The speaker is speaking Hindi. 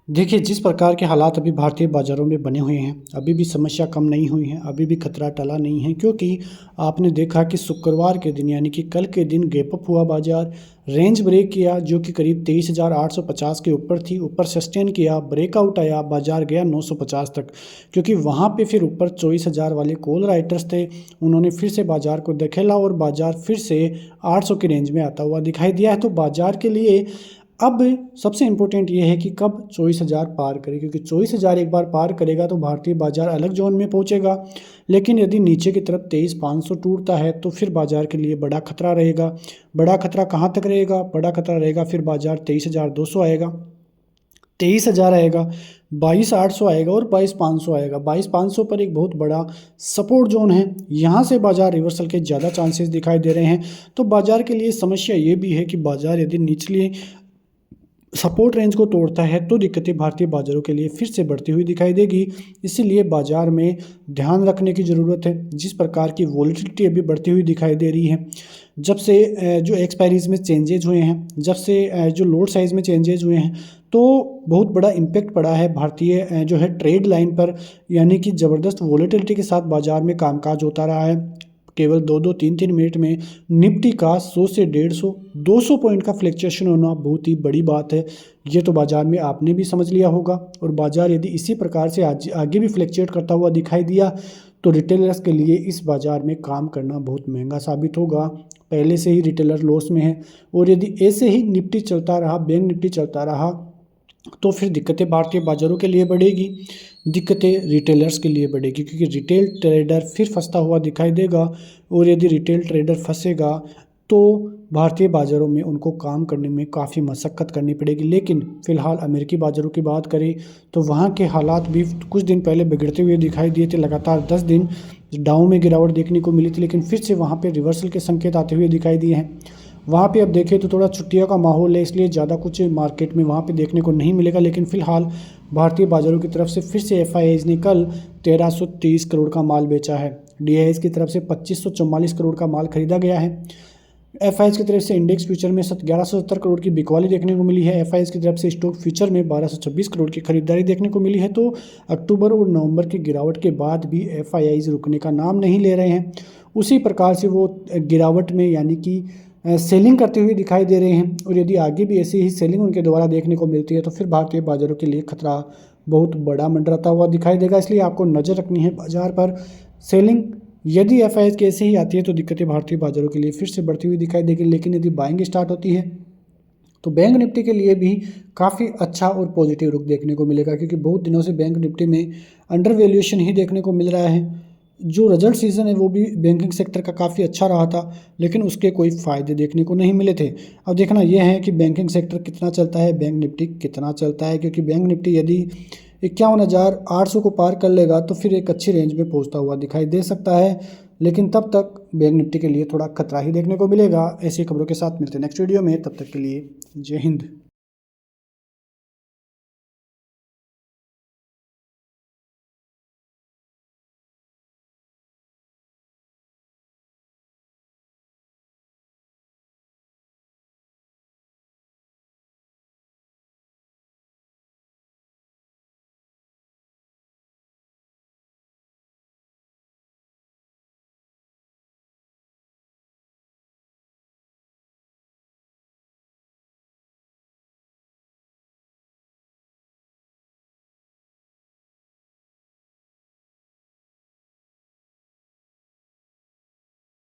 देखिए, जिस प्रकार के हालात अभी भारतीय बाज़ारों में बने हुए हैं, अभी भी समस्या कम नहीं हुई है, अभी भी खतरा टला नहीं है क्योंकि आपने देखा कि शुक्रवार के दिन यानी कि कल के दिन गैप अप हुआ बाज़ार, रेंज ब्रेक किया जो कि करीब 23,850 के ऊपर थी, ऊपर सस्टेन किया, ब्रेकआउट आया, बाज़ार गया 950 तक क्योंकि वहाँ पे फिर ऊपर 24,000 वाले कॉल राइटर्स थे, उन्होंने फिर से बाज़ार को धकेला और बाज़ार फिर से 800 की रेंज में आता हुआ दिखाई दिया है। तो बाज़ार के लिए अब सबसे इम्पोर्टेंट ये है कि कब 24,000 पार करे क्योंकि 24,000 एक बार पार करेगा तो भारतीय बाज़ार अलग जोन में पहुंचेगा। लेकिन यदि नीचे की तरफ 23,500 टूटता है तो फिर बाज़ार के लिए बड़ा खतरा रहेगा। बड़ा खतरा कहाँ तक रहेगा? बड़ा खतरा रहेगा फिर बाज़ार 23,200 आएगा, 23,000 आएगा, 22,800 आएगा और 22,500 आएगा। 22,500 पर एक बहुत बड़ा सपोर्ट जोन है, यहाँ से बाज़ार रिवर्सल के ज़्यादा चांसेस दिखाई दे रहे हैं। तो बाज़ार के लिए समस्या ये भी है कि बाज़ार यदि निचली सपोर्ट रेंज को तोड़ता है तो दिक्कतें भारतीय बाज़ारों के लिए फिर से बढ़ती हुई दिखाई देगी। इसीलिए बाज़ार में ध्यान रखने की ज़रूरत है। जिस प्रकार की वॉलेटिलिटी अभी बढ़ती हुई दिखाई दे रही है, जब से जो एक्सपायरीज़ में चेंजेज हुए हैं, जब से जो लोड साइज़ में चेंजेज हुए हैं, तो बहुत बड़ा इम्पैक्ट पड़ा है भारतीय जो है ट्रेड लाइन पर, यानी कि ज़बरदस्त वॉलेटिलिटी के साथ बाज़ार में कामकाज होता रहा है। केवल 2-2, 3-3 मिनट में निफ्टी का 100 से 150, 200 पॉइंट का फ्लक्चुएशन होना बहुत ही बड़ी बात है। ये तो बाज़ार में आपने भी समझ लिया होगा और बाज़ार यदि इसी प्रकार से आज आगे भी फ्लक्चुएट करता हुआ दिखाई दिया तो रिटेलर्स के लिए इस बाज़ार में काम करना बहुत महंगा साबित होगा। पहले से ही रिटेलर लॉस में है और यदि ऐसे ही निफ्टी चलता रहा, बैंक निफ्टी चलता रहा तो फिर दिक्कतें भारतीय बाज़ारों के लिए बढ़ेगी, दिक्कतें रिटेलर्स के लिए बढ़ेगी क्योंकि रिटेल ट्रेडर फिर फंसता हुआ दिखाई देगा और यदि रिटेल ट्रेडर फंसेगा तो भारतीय बाज़ारों में उनको काम करने में काफ़ी मशक्क़त करनी पड़ेगी। लेकिन फ़िलहाल अमेरिकी बाज़ारों की बात करें तो वहाँ के हालात भी कुछ दिन पहले बिगड़ते हुए दिखाई दिए थे। लगातार 10 दिन डाउ में गिरावट देखने को मिली थी, लेकिन फिर से वहाँ पे रिवर्सल के संकेत आते हुए दिखाई दिए हैं। वहाँ पे अब देखें तो थोड़ा छुट्टियों का माहौल है, इसलिए ज़्यादा कुछ मार्केट में वहाँ पे देखने को नहीं मिलेगा। लेकिन फ़िलहाल भारतीय बाज़ारों की तरफ से फिर से एफआईआईज़ ने कल 1330 करोड़ का माल बेचा है। डीआईएस की तरफ से 2544 करोड़ का माल खरीदा गया है। एफआईआईज़ की तरफ से इंडेक्स फ्यूचर में 1170 करोड़ की बिकवाली देखने को मिली है। एफआईआईज़ की तरफ से स्टॉक फ्यूचर में 1226 करोड़ की खरीदारी देखने को मिली है। तो अक्टूबर और नवंबर की गिरावट के बाद भी एफआईआईज़ रुकने का नाम नहीं ले रहे हैं। उसी प्रकार से वो गिरावट में यानी कि सेलिंग करते हुए दिखाई दे रहे हैं और यदि आगे भी ऐसी ही सेलिंग उनके द्वारा देखने को मिलती है तो फिर भारतीय बाज़ारों के लिए खतरा बहुत बड़ा मंडराता हुआ दिखाई देगा। इसलिए आपको नज़र रखनी है बाज़ार पर। सेलिंग यदि एफआईआईज़ की ऐसे ही आती है तो दिक्कतें भारतीय बाज़ारों के लिए फिर से बढ़ती हुई दिखाई देगी। लेकिन यदि बाइंग स्टार्ट होती है तो बैंक निफ्टी के लिए भी काफ़ी अच्छा और पॉजिटिव रुख देखने को मिलेगा क्योंकि बहुत दिनों से बैंक निफ्टी में अंडर वैल्यूएशन ही देखने को मिल रहा है। जो रिजल्ट सीज़न है वो भी बैंकिंग सेक्टर का काफ़ी अच्छा रहा था, लेकिन उसके कोई फ़ायदे देखने को नहीं मिले थे। अब देखना यह है कि बैंकिंग सेक्टर कितना चलता है, बैंक निफ्टी कितना चलता है, क्योंकि बैंक निफ्टी यदि 51,800 को पार कर लेगा तो फिर एक अच्छी रेंज में पहुंचता हुआ दिखाई दे सकता है। लेकिन तब तक बैंक निफ्टी के लिए थोड़ा खतरा ही देखने को मिलेगा। ऐसी खबरों के साथ मिलते हैं नेक्स्ट वीडियो में, तब तक के लिए जय हिंद।